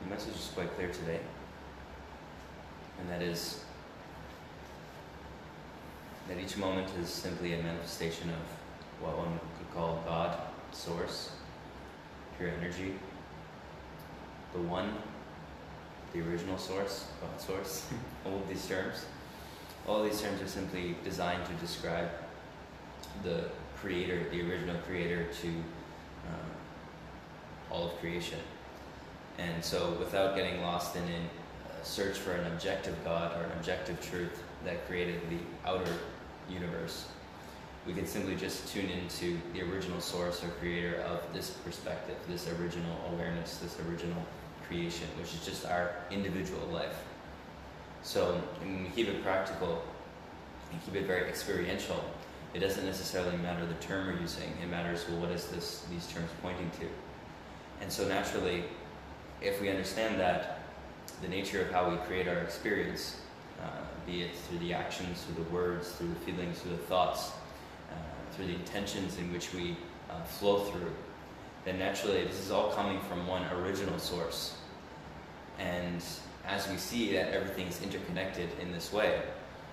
the message is quite clear today, and that is that each moment is simply a manifestation of what one could call God, Source, pure energy, the One, the original Source, God Source. All of these terms are simply designed to describe the Creator, the original Creator to all of creation. And so without getting lost in a search for an objective God or an objective truth that created the outer universe, we can simply just tune into the original source or creator of this perspective, this original awareness, this original creation, which is just our individual life. So when we keep it practical and keep it very experiential, it doesn't necessarily matter the term we're using. It matters, well, what is these terms pointing to? And so naturally, if we understand that the nature of how we create our experience, be it through the actions, through the words, through the feelings, through the thoughts, through the intentions in which we flow through, then naturally this is all coming from one original source. And as we see that everything is interconnected in this way,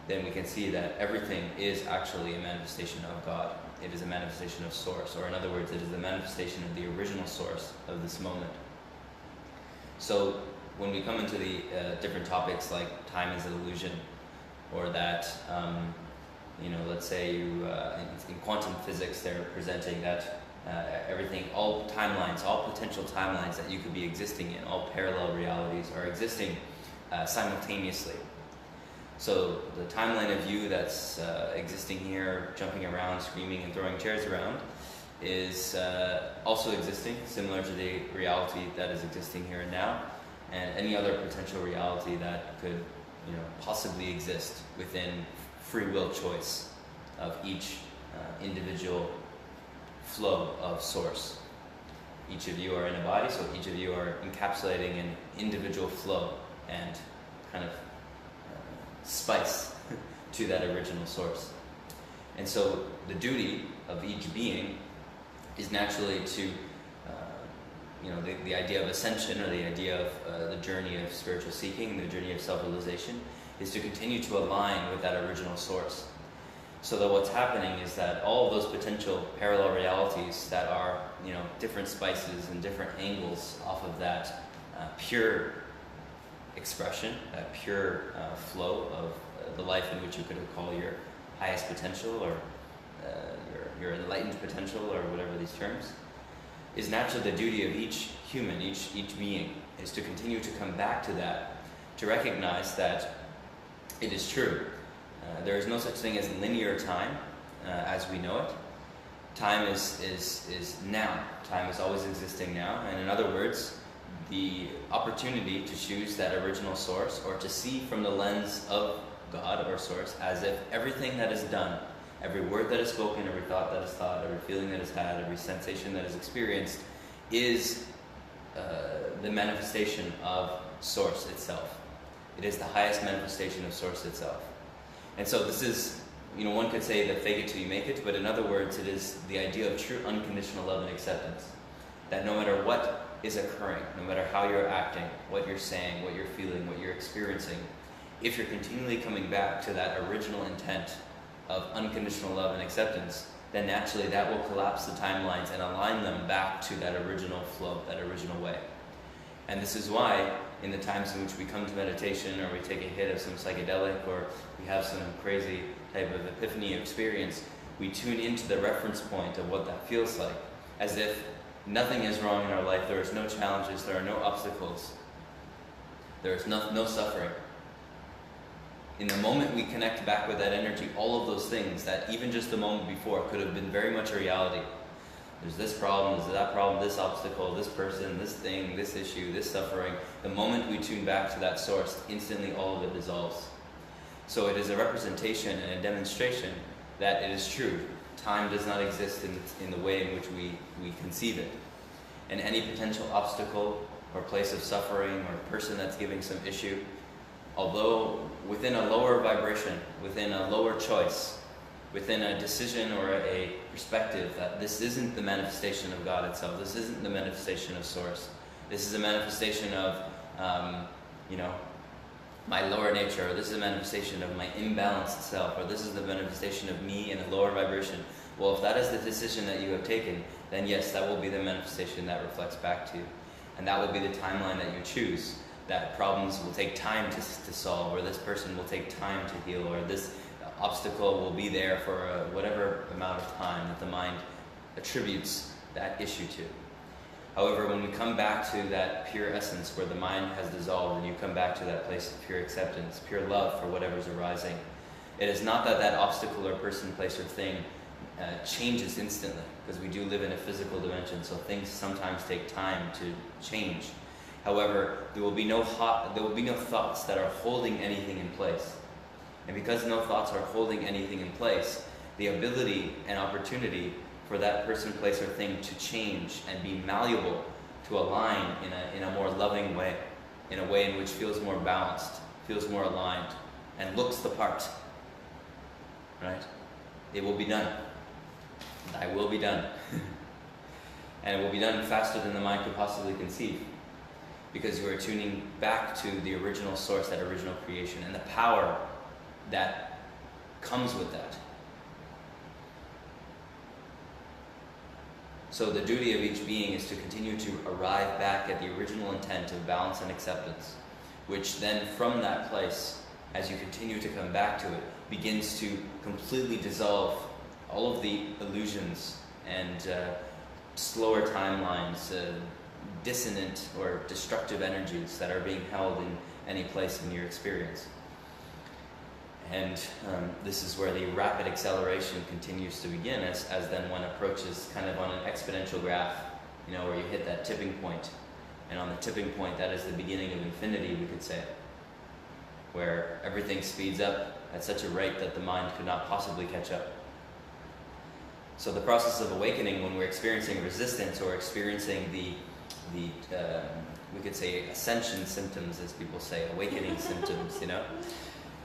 then we can see that everything is actually a manifestation of God. It is a manifestation of Source, or in other words, it is the manifestation of the original source of this moment. So when we come into the different topics like time is an illusion, or that, let's say in quantum physics they're presenting that everything, all timelines, all potential timelines that you could be existing in, all parallel realities are existing simultaneously. So the timeline of you that's existing here, jumping around, screaming and throwing chairs around, is also existing, similar to the reality that is existing here and now, and any other potential reality that could possibly exist within free will choice of each individual flow of source. Each of you are in a body, so each of you are encapsulating an individual flow and kind of spice to that original source. And so the duty of each being is naturally to, the idea of ascension, or the idea of the journey of spiritual seeking, the journey of self-realization, is to continue to align with that original source. So that what's happening is that all of those potential parallel realities that are, different spices and different angles off of that pure expression, that pure flow of the life in which you could call your highest potential, or your enlightened potential, or whatever these terms, is naturally the duty of each human, each being, is to continue to come back to that, to recognize that it is true. There is no such thing as linear time as we know it. Time is now. Time is always existing now. And in other words, the opportunity to choose that original source, or to see from the lens of God or source, as if everything that is done, every word that is spoken, every thought that is thought, every feeling that is had, every sensation that is experienced, is the manifestation of Source itself. It is the highest manifestation of Source itself. And so this is, one could say that fake it till you make it, but in other words, it is the idea of true unconditional love and acceptance. That no matter what is occurring, no matter how you're acting, what you're saying, what you're feeling, what you're experiencing, if you're continually coming back to that original intent of unconditional love and acceptance, then naturally that will collapse the timelines and align them back to that original flow, that original way. And this is why in the times in which we come to meditation, or we take a hit of some psychedelic, or we have some crazy type of epiphany experience, we tune into the reference point of what that feels like, as if nothing is wrong in our life, there is no challenges, there are no obstacles, there is no suffering. In the moment we connect back with that energy, all of those things that even just the moment before could have been very much a reality. There's this problem, there's that problem, this obstacle, this person, this thing, this issue, this suffering. The moment we tune back to that source, instantly all of it dissolves. So it is a representation and a demonstration that it is true. Time does not exist in the way in which we conceive it. And any potential obstacle or place of suffering or person that's giving some issue, although within a lower vibration, within a lower choice, within a decision or a perspective that this isn't the manifestation of God itself, this isn't the manifestation of Source, this is a manifestation of you know, my lower nature, or this is a manifestation of my imbalanced self, or this is the manifestation of me in a lower vibration. Well, if that is the decision that you have taken, then yes, that will be the manifestation that reflects back to you. And that will be the timeline that you choose. That problems will take time to solve, or this person will take time to heal, or this obstacle will be there for whatever amount of time that the mind attributes that issue to. However, when we come back to that pure essence where the mind has dissolved and you come back to that place of pure acceptance, pure love for whatever's arising, it is not that that obstacle or person, place, or thing changes instantly, because we do live in a physical dimension, so things sometimes take time to change. However, there will be no thoughts that are holding anything in place. And because no thoughts are holding anything in place, the ability and opportunity for that person, place, or thing to change and be malleable, to align in a more loving way, in a way in which feels more balanced, feels more aligned, and looks the part. Right? It will be done. Thy will be done. And it will be done faster than the mind could possibly conceive, because you are tuning back to the original source, that original creation, and the power that comes with that. So the duty of each being is to continue to arrive back at the original intent of balance and acceptance, which then from that place, as you continue to come back to it, begins to completely dissolve all of the illusions and slower timelines, dissonant or destructive energies that are being held in any place in your experience. And this is where the rapid acceleration continues to begin, as then one approaches kind of on an exponential graph, you know, where you hit that tipping point. And on the tipping point, that is the beginning of infinity, we could say, where everything speeds up at such a rate that the mind could not possibly catch up. So the process of awakening, when we're experiencing resistance or experiencing the we could say ascension symptoms, as people say, awakening symptoms, you know.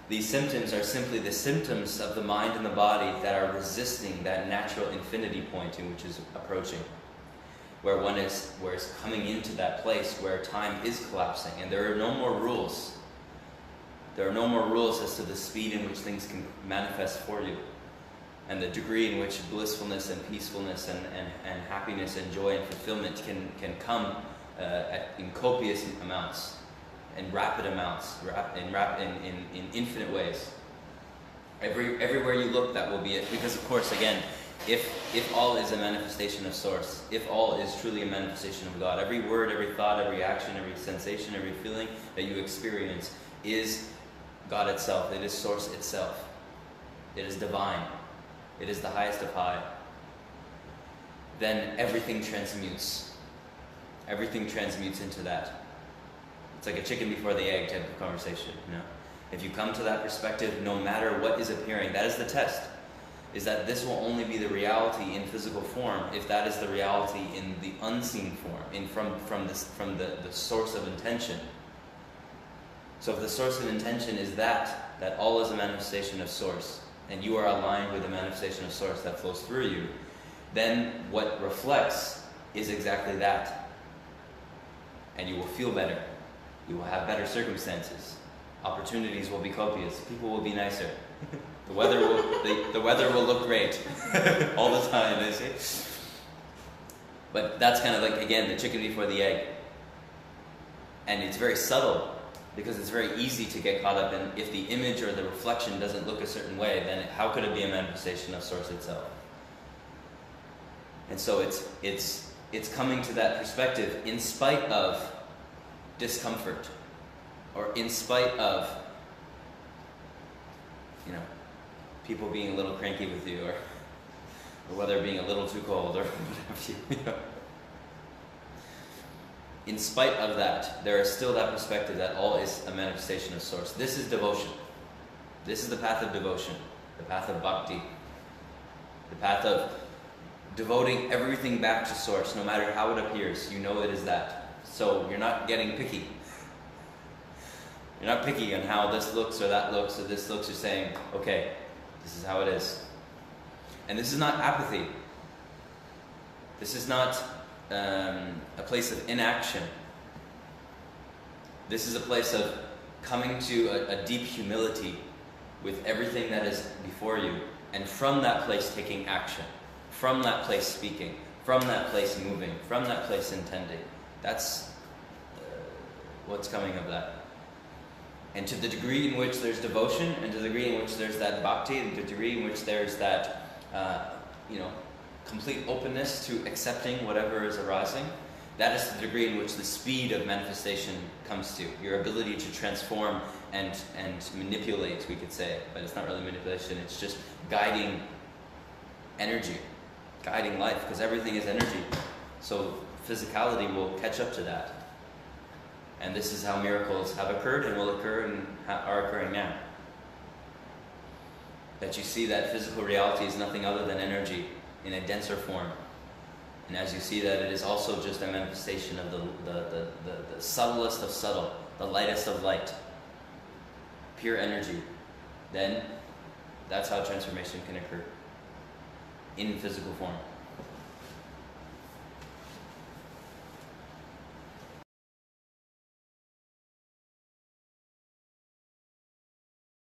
These symptoms are simply the symptoms of the mind and the body that are resisting that natural infinity point in which is approaching, where it's coming into that place where time is collapsing and there are no more rules. There are no more rules as to the speed in which things can manifest for you, and the degree in which blissfulness and peacefulness and happiness and joy and fulfillment can come in copious amounts, in rapid amounts, in infinite ways. Everywhere you look, that will be it. Because of course, again, if all is a manifestation of Source, if all is truly a manifestation of God, every word, every thought, every action, every sensation, every feeling that you experience is God itself. It is Source itself. It is divine. It is the highest of high. Then everything transmutes. Everything transmutes into that. It's like a chicken before the egg type of conversation, you know. If you come to that perspective, no matter what is appearing, that is the test. Is that this will only be the reality in physical form if that is the reality in the unseen form, from the source of intention. So if the source of intention is that all is a manifestation of Source, and you are aligned with the manifestation of Source that flows through you, then what reflects is exactly that. And you will feel better. You will have better circumstances. Opportunities will be copious. People will be nicer. The weather will look great all the time, they say. But that's kind of like, again, the chicken before the egg. And it's very subtle, because it's very easy to get caught up in, if the image or the reflection doesn't look a certain way, then how could it be a manifestation of Source itself? And so it's coming to that perspective in spite of discomfort, or in spite of, you know, people being a little cranky with you, or weather being a little too cold, or whatever you know. In spite of that, there is still that perspective that all is a manifestation of Source. This is devotion. This is the path of devotion, the path of bhakti, the path of devoting everything back to Source, no matter how it appears. You know it is that. So you're not getting picky. You're not picky on how this looks or that looks or this looks. You're saying, okay, this is how it is. And this is not apathy. This is not a place of inaction. This is a place of coming to a deep humility with everything that is before you, and from that place taking action, from that place speaking, from that place moving, from that place intending. That's what's coming of that. And to the degree in which there's devotion, and to the degree in which there's that bhakti, and to the degree in which there's that, complete openness to accepting whatever is arising, that is the degree in which the speed of manifestation comes to. Your ability to transform and manipulate, we could say, but it's not really manipulation, it's just guiding energy, guiding life, because everything is energy. So physicality will catch up to that. And this is how miracles have occurred and will occur and are occurring now. That you see that physical reality is nothing other than energy in a denser form. And as you see that it is also just a manifestation of the subtlest of subtle, the lightest of light, pure energy, then that's how transformation can occur in physical form.